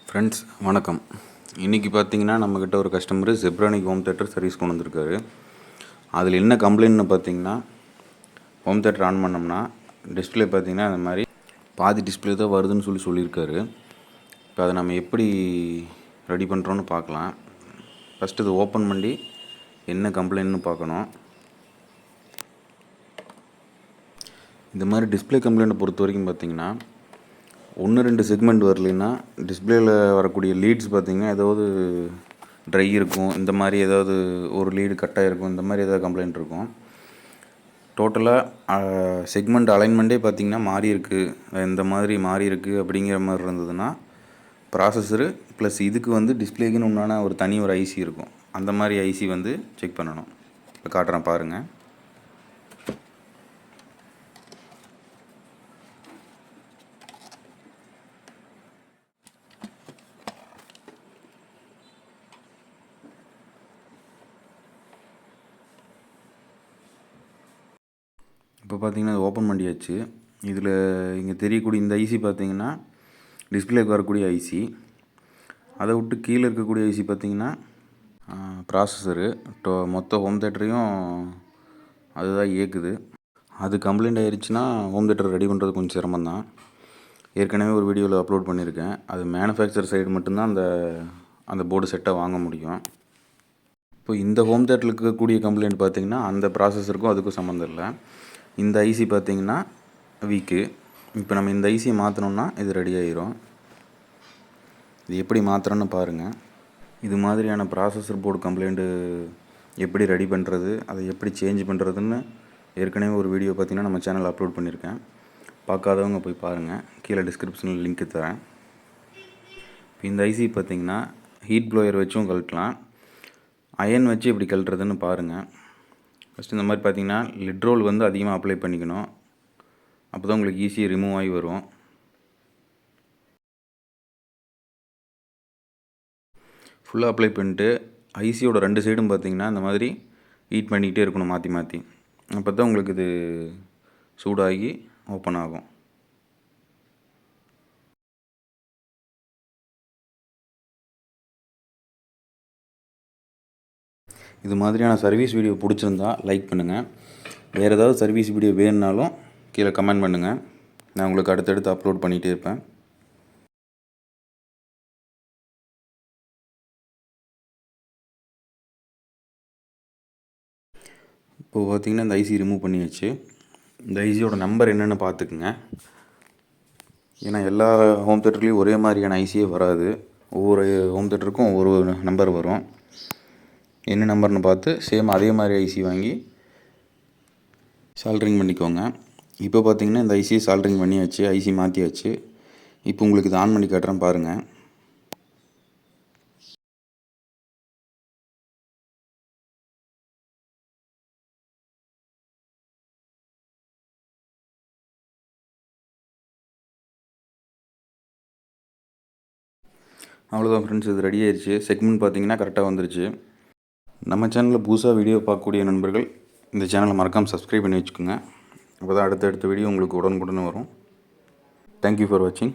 Friends வணக்கம். இன்றைக்கி பார்த்தீங்கன்னா நம்மக்கிட்ட ஒரு customer Zebronic home theatre service கொண்டு வந்திருக்காரு. அதில் என்ன கம்ப்ளைண்ட்னு பார்த்தீங்கன்னா, ஹோம் தேட்டர் ஆன் பண்ணோம்னா டிஸ்பிளே பார்த்தீங்கன்னா அந்த மாதிரி பாதி டிஸ்பிளே தான் வருதுன்னு சொல்லியிருக்காரு. இப்போ அதை நம்ம எப்படி ரெடி பண்ணுறோன்னு பார்க்கலாம். ஃபஸ்ட்டு இதை ஓப்பன் பண்ணி என்ன கம்ப்ளைண்ட்னு பார்க்கணும். இந்த மாதிரி டிஸ்பிளே கம்ப்ளைண்ட்டை பொறுத்த வரைக்கும் பார்த்தீங்கன்னா, 1-2 செக்மெண்ட் வரலைன்னா டிஸ்பிளேயில் வரக்கூடிய லீட்ஸ் பார்த்திங்கன்னா ஏதாவது ட்ரை இருக்கும், இந்த மாதிரி ஏதாவது ஒரு லீடு கட்டாக இருக்கும், இந்த மாதிரி ஏதாவது கம்ப்ளைண்ட் இருக்கும். டோட்டலாக செக்மெண்ட் அலைன்மெண்ட்டே பார்த்திங்கன்னா மாறி இருக்குது, இந்த மாதிரி மாறி இருக்குது அப்படிங்கிற மாதிரி இருந்ததுன்னா ப்ராசஸரு ப்ளஸ் இதுக்கு டிஸ்பிளேக்குன்னு உண்டான ஒரு தனி ஒரு ஐசி இருக்கும், அந்த மாதிரி ஐசி செக் பண்ணணும். இப்போ காட்டுறேன் பாருங்கள். இப்போ பார்த்தீங்கன்னா அது ஓப்பன் பண்ணியாச்சு. இதில் இங்கே தெரியக்கூடிய இந்த ஐசி பார்த்தீங்கன்னா டிஸ்பிளேக்கு வரக்கூடிய ஐசி. அதை விட்டு கீழே இருக்கக்கூடிய ஐசி பார்த்தீங்கன்னா ப்ராசஸரு. மொத்த ஹோம் தேட்டரையும் அதுதான் இயக்குது. அது கம்ப்ளைண்ட் ஆயிடுச்சுன்னா ஹோம் தேட்டர் ரெடி பண்ணுறது கொஞ்சம் சிரமம்தான். ஏற்கனவே ஒரு வீடியோவில் அப்லோட் பண்ணியிருக்கேன். அது மேனுஃபேக்சர் சைடு மட்டும்தான் அந்த போர்டு செட்டை வாங்க முடியும். இப்போ இந்த ஹோம் தேட்டரில் இருக்கக்கூடிய கம்ப்ளைண்ட் பார்த்திங்கன்னா அந்த ப்ராசஸருக்கும் அதுக்கும் சம்மந்தம் இல்லை. இந்த ஐசி பார்த்திங்கன்னா வீக்கு. இப்போ நம்ம இந்த ஐசியை மாற்றினோம்னா இது ரெடி ஆகிரும். இது எப்படி மாற்றுறோன்னு பாருங்கள். இது மாதிரியான ப்ராசஸர் போர்டு கம்ப்ளைண்ட்டு எப்படி ரெடி பண்ணுறது, அதை எப்படி சேஞ்ச் பண்ணுறதுன்னு ஏற்கனவே ஒரு வீடியோ பார்த்திங்கன்னா நம்ம சேனலில் அப்லோட் பண்ணியிருக்கேன். பார்க்காதவங்க போய் பாருங்கள், கீழே டிஸ்கிரிப்ஷனில் லிங்க்கு தரேன். இப்போ இந்த ஐசி பார்த்திங்கன்னா ஹீட் ப்ளோயர் வச்சும் கழட்டலாம், அயன் வச்சு எப்படி கழட்டுறதுன்னு பாருங்கள். ஃபஸ்ட்டு இந்த மாதிரி பார்த்தீங்கன்னா லிட் ரோல் அதிகமாக அப்ளை பண்ணிக்கணும். அப்போ தான் உங்களுக்கு ஈஸியாக ரிமூவ் ஆகி வரும். ஃபுல்லாக அப்ளை பண்ணிட்டு ஐசியோட 2 சைடும் பார்த்தீங்கன்னா இந்த மாதிரி ஹீட் பண்ணிக்கிட்டே இருக்கணும் மாற்றி மாற்றி. அப்போ தான் உங்களுக்கு இது சூடாகி ஓப்பன் ஆகும். இது மாதிரியான சர்வீஸ் வீடியோ பிடிச்சிருந்தா லைக் பண்ணுங்கள். வேறு ஏதாவது சர்வீஸ் வீடியோ வேணுனாலும் கீழே கமெண்ட் பண்ணுங்கள். நான் உங்களுக்கு அடுத்தடுத்து அப்லோட் பண்ணிகிட்டே இருப்பேன். இப்போது பார்த்திங்கன்னா இந்த ஐசி ரிமூவ் பண்ணியாச்சு. இந்த ஐசியோட நம்பர் என்னென்னு பார்த்துக்குங்க. ஏன்னா எல்லா ஹோம் தேட்டர்லேயும் ஒரே மாதிரியான ஐசியே வராது. ஒவ்வொரு ஹோம் தேட்டருக்கும் ஒவ்வொரு நம்பர் வரும். என்ன நம்பர்னு பார்த்து சேம் அதே மாதிரி ஐசி வாங்கி சால்ட்ரிங் பண்ணிக்கோங்க. இப்போ பார்த்தீங்கன்னா இந்த ஐசியை சால்ட்ரிங் பண்ணியாச்சு, ஐசி மாற்றியாச்சு. இப்போ உங்களுக்கு இது ஆன் பண்ணி காட்டுறேன் பாருங்கள். அவ்வளோதான் ஃப்ரெண்ட்ஸ், இது ரெடி ஆயிடுச்சு. செக்மெண்ட் பார்த்தீங்கன்னா கரெக்டாக வந்துருச்சு. நம்ம சேனலில் புதுசாக வீடியோ பார்க்கக்கூடிய நண்பர்கள் இந்த சேனலை மறக்காமல் சப்ஸ்கிரைப் பண்ணி வச்சுக்கோங்க. அப்போ தான் அடுத்தடுத்த வீடியோ உங்களுக்கு உடனுக்குடன் வரும். தேங்க்யூ ஃபார் வாட்சிங்.